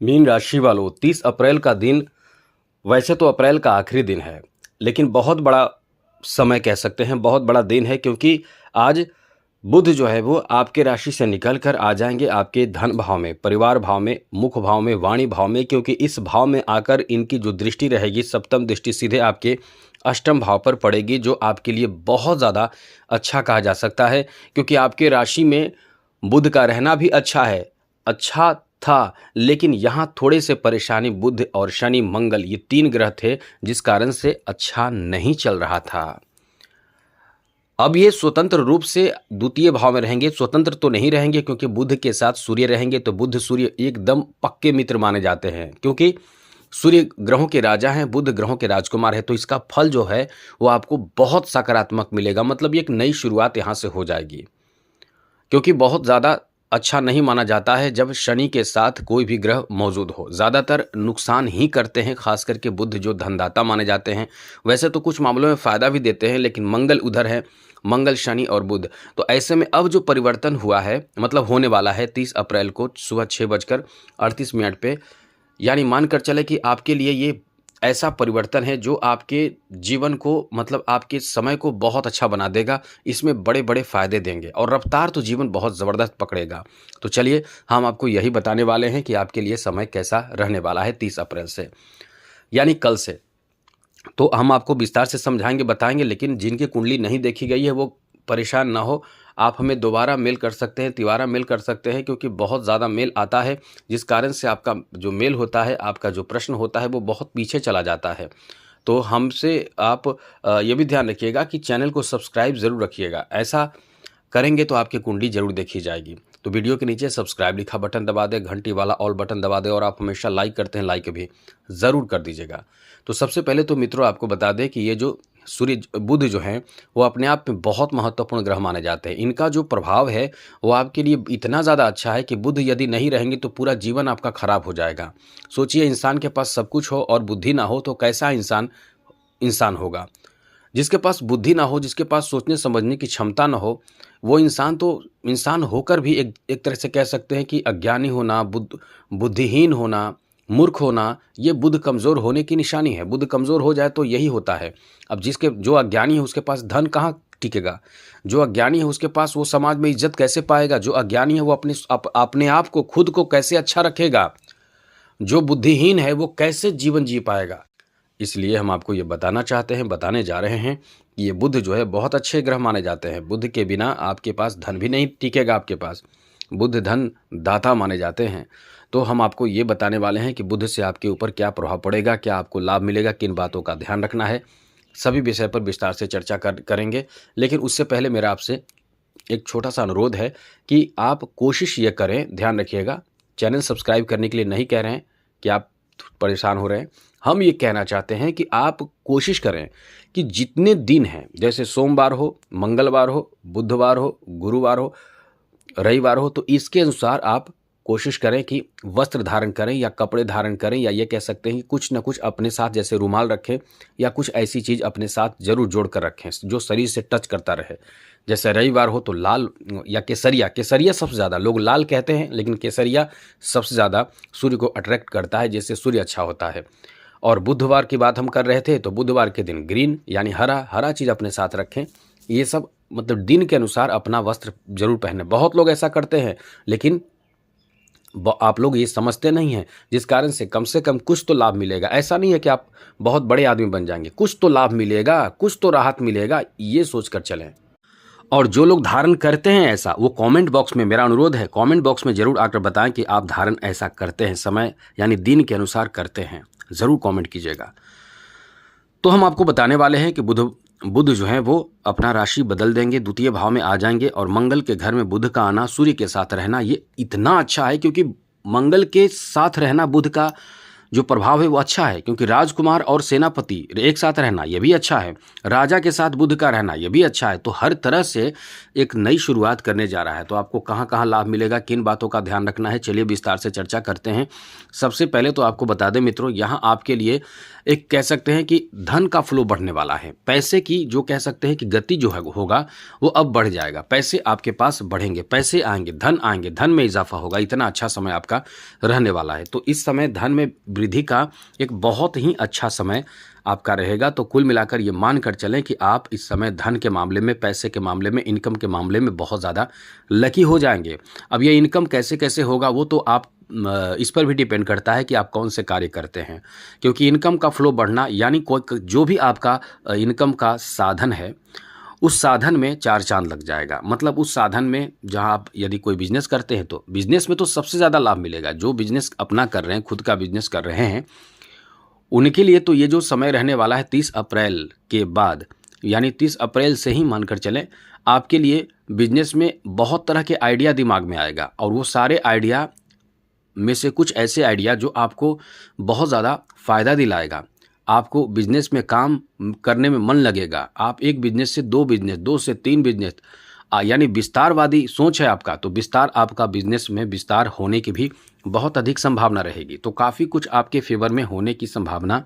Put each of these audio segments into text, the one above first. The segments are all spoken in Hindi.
मीन राशि वालों, 30 अप्रैल का दिन वैसे तो अप्रैल का आखिरी दिन है, लेकिन बहुत बड़ा समय कह सकते हैं, बहुत बड़ा दिन है, क्योंकि आज बुध जो है वो आपके राशि से निकल कर आ जाएंगे आपके धन भाव में, परिवार भाव में, मुख भाव में, वाणी भाव में। क्योंकि इस भाव में आकर इनकी जो दृष्टि रहेगी, सप्तम दृष्टि सीधे आपके अष्टम भाव पर पड़ेगी, जो आपके लिए बहुत ज़्यादा अच्छा कहा जा सकता है। क्योंकि आपके राशि में बुध का रहना भी अच्छा है, अच्छा था, लेकिन यहाँ थोड़े से परेशानी, बुध और शनि मंगल ये 3 ग्रह थे, जिस कारण से अच्छा नहीं चल रहा था। अब ये स्वतंत्र रूप से द्वितीय भाव में रहेंगे। स्वतंत्र तो नहीं रहेंगे, क्योंकि बुध के साथ सूर्य रहेंगे, तो बुध सूर्य एकदम पक्के मित्र माने जाते हैं, क्योंकि सूर्य ग्रहों के राजा हैं, बुध ग्रहों के राजकुमार है। तो इसका फल जो है वो आपको बहुत सकारात्मक मिलेगा, मतलब एक नई शुरुआत यहाँ से हो जाएगी। क्योंकि बहुत ज़्यादा अच्छा नहीं माना जाता है जब शनि के साथ कोई भी ग्रह मौजूद हो, ज़्यादातर नुकसान ही करते हैं, खास करके बुध जो धनदाता माने जाते हैं। वैसे तो कुछ मामलों में फ़ायदा भी देते हैं, लेकिन मंगल उधर है, मंगल, शनि और बुध। तो ऐसे में अब जो परिवर्तन हुआ है, मतलब होने वाला है 30 अप्रैल को सुबह 6:38 पे, यानी मानकर चले कि आपके लिए ये ऐसा परिवर्तन है जो आपके जीवन को, मतलब आपके समय को बहुत अच्छा बना देगा। इसमें बड़े बड़े फायदे देंगे और रफ्तार तो जीवन बहुत ज़बरदस्त पकड़ेगा। तो चलिए, हम आपको यही बताने वाले हैं कि आपके लिए समय कैसा रहने वाला है 30 अप्रैल से, यानी कल से। तो हम आपको विस्तार से समझाएंगे, बताएंगे, लेकिन जिनकी कुंडली नहीं देखी गई है वो परेशान ना हो। आप हमें दोबारा मेल कर सकते हैं, तिबारा मेल कर सकते हैं, क्योंकि बहुत ज़्यादा मेल आता है, जिस कारण से आपका जो मेल होता है, आपका जो प्रश्न होता है, वो बहुत पीछे चला जाता है। तो हमसे आप ये भी ध्यान रखिएगा कि चैनल को सब्सक्राइब ज़रूर रखिएगा। ऐसा करेंगे तो आपकी कुंडली जरूर देखी जाएगी। तो वीडियो के नीचे सब्सक्राइब लिखा बटन दबा दें, घंटी वाला ऑल बटन दबा दें, और आप हमेशा लाइक करते हैं, लाइक भी ज़रूर कर दीजिएगा। तो सबसे पहले तो मित्रों आपको बता दें कि ये जो सूर्य बुध जो हैं वो अपने आप में बहुत महत्वपूर्ण ग्रह माने जाते हैं। इनका जो प्रभाव है वो आपके लिए इतना ज़्यादा अच्छा है कि बुध यदि नहीं रहेंगे तो पूरा जीवन आपका खराब हो जाएगा। सोचिए, इंसान के पास सब कुछ हो और बुद्धि ना हो तो कैसा इंसान इंसान होगा। जिसके पास बुद्धि ना हो, जिसके पास सोचने समझने की क्षमता ना हो, वो इंसान तो इंसान होकर भी एक एक तरह से कह सकते हैं कि अज्ञानी होना, बुद्धिहीन होना, मूर्ख होना, ये बुध कमज़ोर होने की निशानी है। बुध कमज़ोर हो जाए तो यही होता है। अब जो अज्ञानी है उसके पास धन कहाँ टिकेगा? जो अज्ञानी है उसके पास वो समाज में इज्जत कैसे पाएगा? जो अज्ञानी है वो अपने आप को, खुद को कैसे अच्छा रखेगा? जो बुद्धिहीन है वो कैसे जीवन जी पाएगा? इसलिए हम आपको ये बताना चाहते हैं, बताने जा रहे हैं कि ये बुध जो है बहुत अच्छे ग्रह माने जाते हैं। बुध के बिना आपके पास धन भी नहीं टिकेगा आपके पास। बुध धन दाता माने जाते हैं। तो हम आपको ये बताने वाले हैं कि बुध से आपके ऊपर क्या प्रभाव पड़ेगा, क्या आपको लाभ मिलेगा, किन बातों का ध्यान रखना है, सभी विषय पर विस्तार से चर्चा करेंगे। लेकिन उससे पहले मेरा आपसे एक छोटा सा अनुरोध है कि आप कोशिश ये करें, ध्यान रखिएगा, चैनल सब्सक्राइब करने के लिए नहीं कह रहे हैं कि आप परेशान हो रहे हैं। हम ये कहना चाहते हैं कि आप कोशिश करें कि जितने दिन हैं, जैसे सोमवार हो, मंगलवार हो, बुधवार हो, गुरुवार हो, रविवार हो, तो इसके अनुसार आप कोशिश करें कि वस्त्र धारण करें या कपड़े धारण करें, या ये कह सकते हैं कि कुछ ना कुछ अपने साथ, जैसे रुमाल रखें या कुछ ऐसी चीज़ अपने साथ जरूर जोड़ कर रखें जो शरीर से टच करता रहे। जैसे रविवार हो तो लाल या केसरिया, केसरिया सबसे ज़्यादा, लोग लाल कहते हैं लेकिन केसरिया सबसे ज़्यादा सूर्य को अट्रैक्ट करता है, जिससे सूर्य अच्छा होता है। और बुधवार की बात हम कर रहे थे, तो बुधवार के दिन ग्रीन यानी हरा हरा चीज़ अपने साथ रखें। ये सब मतलब दिन के अनुसार अपना वस्त्र जरूर पहने। बहुत लोग ऐसा करते हैं, लेकिन आप लोग ये समझते नहीं हैं, जिस कारण से कम कुछ तो लाभ मिलेगा। ऐसा नहीं है कि आप बहुत बड़े आदमी बन जाएंगे, कुछ तो लाभ मिलेगा, कुछ तो राहत मिलेगा, ये सोचकर चलें। और जो लोग धारण करते हैं ऐसा, वो कमेंट बॉक्स में, मेरा अनुरोध है, कमेंट बॉक्स में जरूर आकर बताएं कि आप धारण ऐसा करते हैं, समय यानी दिन के अनुसार करते हैं, ज़रूर कमेंट कीजिएगा। तो हम आपको बताने वाले हैं कि बुध जो है वो अपना राशि बदल देंगे, द्वितीय भाव में आ जाएंगे, और मंगल के घर में बुध का आना, सूर्य के साथ रहना, ये इतना अच्छा है, क्योंकि मंगल के साथ रहना बुध का जो प्रभाव है वो अच्छा है, क्योंकि राजकुमार और सेनापति एक साथ रहना ये भी अच्छा है, राजा के साथ बुध का रहना ये भी अच्छा है। तो हर तरह से एक नई शुरुआत करने जा रहा है। तो आपको कहाँ कहाँ लाभ मिलेगा, किन बातों का ध्यान रखना है, चलिए विस्तार से चर्चा करते हैं। सबसे पहले तो आपको बता दें मित्रों, यहाँ आपके लिए एक कह सकते हैं कि धन का फ्लो बढ़ने वाला है। पैसे की जो कह सकते हैं कि गति जो है होगा वो अब बढ़ जाएगा। पैसे आपके पास बढ़ेंगे, पैसे आएंगे, धन में इजाफा होगा। इतना अच्छा समय आपका रहने वाला है। तो इस समय धन में वृद्धि का एक बहुत ही अच्छा समय आपका रहेगा। तो कुल मिलाकर ये मान कर चलें कि आप इस समय धन के मामले में, पैसे के मामले में, इनकम के मामले में बहुत ज़्यादा लकी हो जाएंगे। अब ये इनकम कैसे कैसे होगा वो तो आप इस पर भी डिपेंड करता है कि आप कौन से कार्य करते हैं, क्योंकि इनकम का फ्लो बढ़ना यानी कोई जो भी आपका इनकम का साधन है उस साधन में चार चांद लग जाएगा। मतलब उस साधन में जहां आप यदि कोई बिजनेस करते हैं तो बिजनेस में तो सबसे ज़्यादा लाभ मिलेगा। जो बिजनेस अपना कर रहे हैं, खुद का बिजनेस कर रहे हैं, उनके लिए तो ये जो समय रहने वाला है 30 अप्रैल के बाद, यानी 30 अप्रैल से ही मानकर चलें आपके लिए बिजनेस में बहुत तरह के आइडिया दिमाग में आएगा। और वो सारे आइडिया में से कुछ ऐसे आइडिया जो आपको बहुत ज़्यादा फ़ायदा दिलाएगा। आपको बिजनेस में काम करने में मन लगेगा। आप एक बिजनेस से दो बिजनेस, दो से तीन बिजनेस, यानी विस्तारवादी सोच है आपका, तो विस्तार आपका बिजनेस में विस्तार होने की भी बहुत अधिक संभावना रहेगी। तो काफ़ी कुछ आपके फेवर में होने की संभावना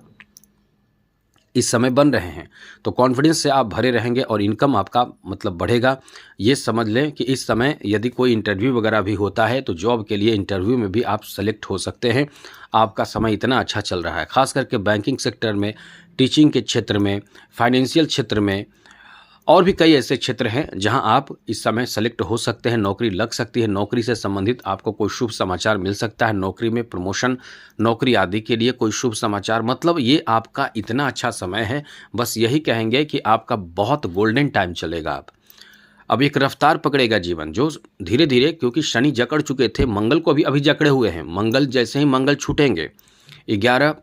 इस समय बन रहे हैं। तो कॉन्फिडेंस से आप भरे रहेंगे और इनकम आपका मतलब बढ़ेगा। ये समझ लें कि इस समय यदि कोई इंटरव्यू वगैरह भी होता है तो जॉब के लिए इंटरव्यू में भी आप सेलेक्ट हो सकते हैं। आपका समय इतना अच्छा चल रहा है, खास करके बैंकिंग सेक्टर में, टीचिंग के क्षेत्र में, फाइनेंशियल क्षेत्र में, और भी कई ऐसे क्षेत्र हैं जहां आप इस समय सेलेक्ट हो सकते हैं। नौकरी लग सकती है, नौकरी से संबंधित आपको कोई शुभ समाचार मिल सकता है, नौकरी में प्रमोशन, नौकरी आदि के लिए कोई शुभ समाचार। मतलब ये आपका इतना अच्छा समय है, बस यही कहेंगे कि आपका बहुत गोल्डन टाइम चलेगा। अब एक रफ्तार पकड़ेगा जीवन जो धीरे धीरे, क्योंकि शनि जकड़ चुके थे, मंगल को अभी जकड़े हुए हैं। मंगल जैसे ही मंगल छूटेंगे 11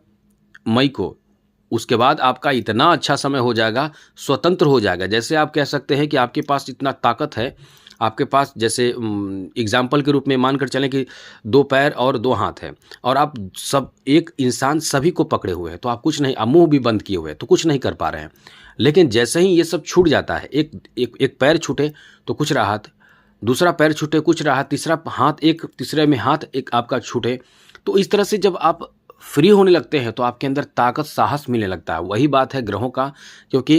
मई को, उसके बाद आपका इतना अच्छा समय हो जाएगा, स्वतंत्र हो जाएगा। जैसे आप कह सकते हैं कि आपके पास इतना ताकत है, आपके पास जैसे एग्जाम्पल के रूप में मानकर चलें कि 2 पैर और 2 हाथ है और आप सब एक इंसान सभी को पकड़े हुए हैं, तो आप कुछ नहीं, मुंह भी बंद किए हुए हैं तो कुछ नहीं कर पा रहे हैं। लेकिन जैसे ही ये सब छूट जाता है, एक पैर छूटे तो कुछ राहत, दूसरा पैर छूटे कुछ राहत, तीसरा हाथ, एक तीसरे में हाथ एक आपका छूटे, तो इस तरह से जब आप फ्री होने लगते हैं तो आपके अंदर ताकत, साहस मिलने लगता है। वही बात है ग्रहों का, क्योंकि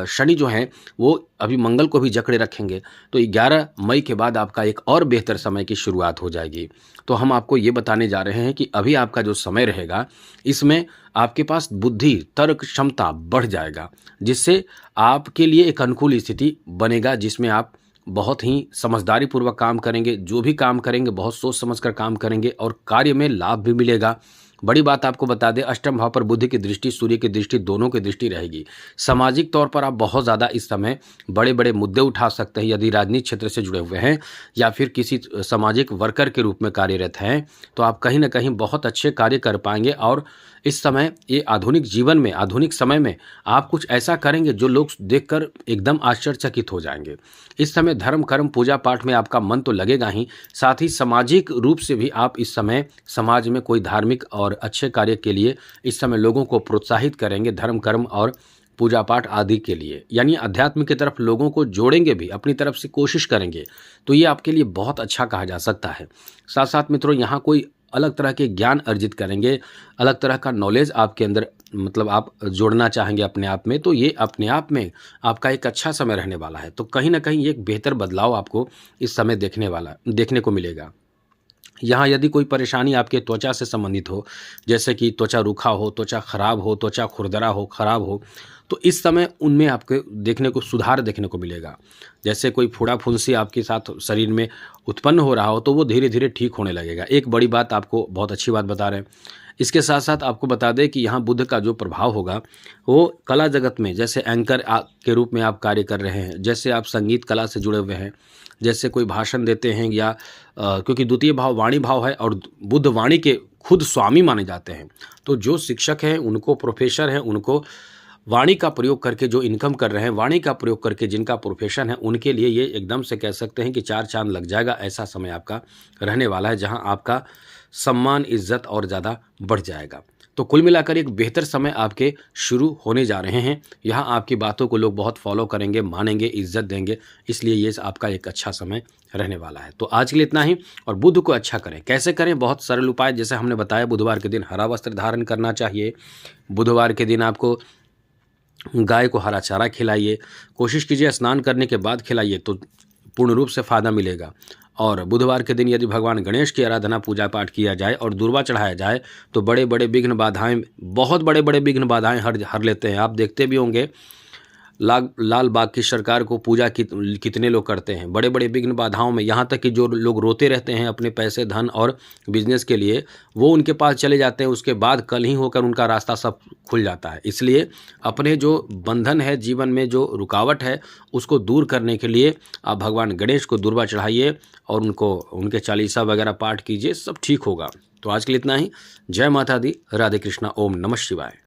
शनि जो है वो अभी मंगल को भी जकड़े रखेंगे। तो 11 मई के बाद आपका एक और बेहतर समय की शुरुआत हो जाएगी। तो हम आपको ये बताने जा रहे हैं कि अभी आपका जो समय रहेगा इसमें आपके पास बुद्धि, तर्क क्षमता बढ़ जाएगा, जिससे आपके लिए एक अनुकूल स्थिति बनेगा, जिसमें आप बहुत ही समझदारी पूर्वक काम करेंगे। जो भी काम करेंगे बहुत सोच समझकर काम करेंगे और कार्य में लाभ भी मिलेगा। बड़ी बात आपको बता दें, अष्टम भाव पर बुध की दृष्टि, सूर्य की दृष्टि, दोनों की दृष्टि रहेगी। सामाजिक तौर पर आप बहुत ज़्यादा इस समय बड़े बड़े मुद्दे उठा सकते हैं। यदि राजनीतिक क्षेत्र से जुड़े हुए हैं या फिर किसी सामाजिक वर्कर के रूप में कार्यरत हैं तो आप कहीं ना कहीं बहुत अच्छे कार्य कर पाएंगे। और इस समय ये आधुनिक जीवन में, आधुनिक समय में आप कुछ ऐसा करेंगे जो लोग देखकर एकदम आश्चर्यचकित हो जाएंगे। इस समय धर्म, कर्म, पूजा पाठ में आपका मन तो लगेगा ही, साथ ही सामाजिक रूप से भी आप इस समय समाज में कोई धार्मिक और अच्छे कार्य के लिए इस समय लोगों को प्रोत्साहित करेंगे, धर्म, कर्म और पूजा पाठ आदि के लिए, यानी अध्यात्म की तरफ लोगों को जोड़ेंगे भी, अपनी तरफ से कोशिश करेंगे। तो ये आपके लिए बहुत अच्छा कहा जा सकता है। साथ साथ मित्रों, यहाँ कोई अलग तरह के ज्ञान अर्जित करेंगे, अलग तरह का नॉलेज आपके अंदर मतलब आप जोड़ना चाहेंगे अपने आप में, तो ये अपने आप में आपका एक अच्छा समय रहने वाला है। तो कहीं ना कहीं एक बेहतर बदलाव आपको इस समय देखने को मिलेगा। यहाँ यदि कोई परेशानी आपके त्वचा से संबंधित हो, जैसे कि त्वचा रूखा हो, त्वचा खराब हो, त्वचा खुरदरा हो, खराब हो, तो इस समय उनमें आपके सुधार देखने को मिलेगा। जैसे कोई फुड़ा फुंसी आपके साथ शरीर में उत्पन्न हो रहा हो तो वो धीरे धीरे ठीक होने लगेगा। एक बड़ी बात आपको, बहुत अच्छी बात बता रहे हैं। इसके साथ साथ आपको बता दें कि यहाँ बुध का जो प्रभाव होगा वो कला जगत में, जैसे एंकर के रूप में आप कार्य कर रहे हैं, जैसे आप संगीत कला से जुड़े हुए हैं, जैसे कोई भाषण देते हैं या क्योंकि द्वितीय भाव वाणी भाव है और बुध वाणी के खुद स्वामी माने जाते हैं। तो जो शिक्षक हैं, उनको, प्रोफेसर हैं, उनको वाणी का प्रयोग करके जो इनकम कर रहे हैं, वाणी का प्रयोग करके जिनका प्रोफेशन है, उनके लिए ये एकदम से कह सकते हैं कि 4 चांद लग जाएगा। ऐसा समय आपका रहने वाला है जहां आपका सम्मान, इज्जत और ज़्यादा बढ़ जाएगा। तो कुल मिलाकर एक बेहतर समय आपके शुरू होने जा रहे हैं। यहाँ आपकी बातों को लोग बहुत फॉलो करेंगे, मानेंगे, इज्जत देंगे, इसलिए ये आपका एक अच्छा समय रहने वाला है। तो आज के लिए इतना ही। और बुध को अच्छा करें, कैसे करें? बहुत सरल उपाय, जैसे हमने बताया, बुधवार के दिन हरा वस्त्र धारण करना चाहिए। बुधवार के दिन आपको गाय को हरा चारा खिलाइए, कोशिश कीजिए स्नान करने के बाद खिलाइए तो पूर्ण रूप से फ़ायदा मिलेगा। और बुधवार के दिन यदि भगवान गणेश की आराधना पूजा पाठ किया जाए और दूर्वा चढ़ाया जाए तो बड़े बड़े विघ्न बाधाएं, बहुत बड़े बड़े विघ्न बाधाएं हर लेते हैं। आप देखते भी होंगे लाल बाग की सरकार को पूजा कितने लोग करते हैं, बड़े बड़े विघ्न बाधाओं में। यहाँ तक कि जो लोग रोते रहते हैं अपने पैसे, धन और बिजनेस के लिए, वो उनके पास चले जाते हैं, उसके बाद कल ही होकर उनका रास्ता सब खुल जाता है। इसलिए अपने जो बंधन है, जीवन में जो रुकावट है, उसको दूर करने के लिए आप भगवान गणेश को दूर्वा चढ़ाइए और उनके चालीसा वगैरह पाठ कीजिए, सब ठीक होगा। तो आज के लिए इतना ही। जय माता दी, राधे कृष्णा, ओम नमः शिवाय।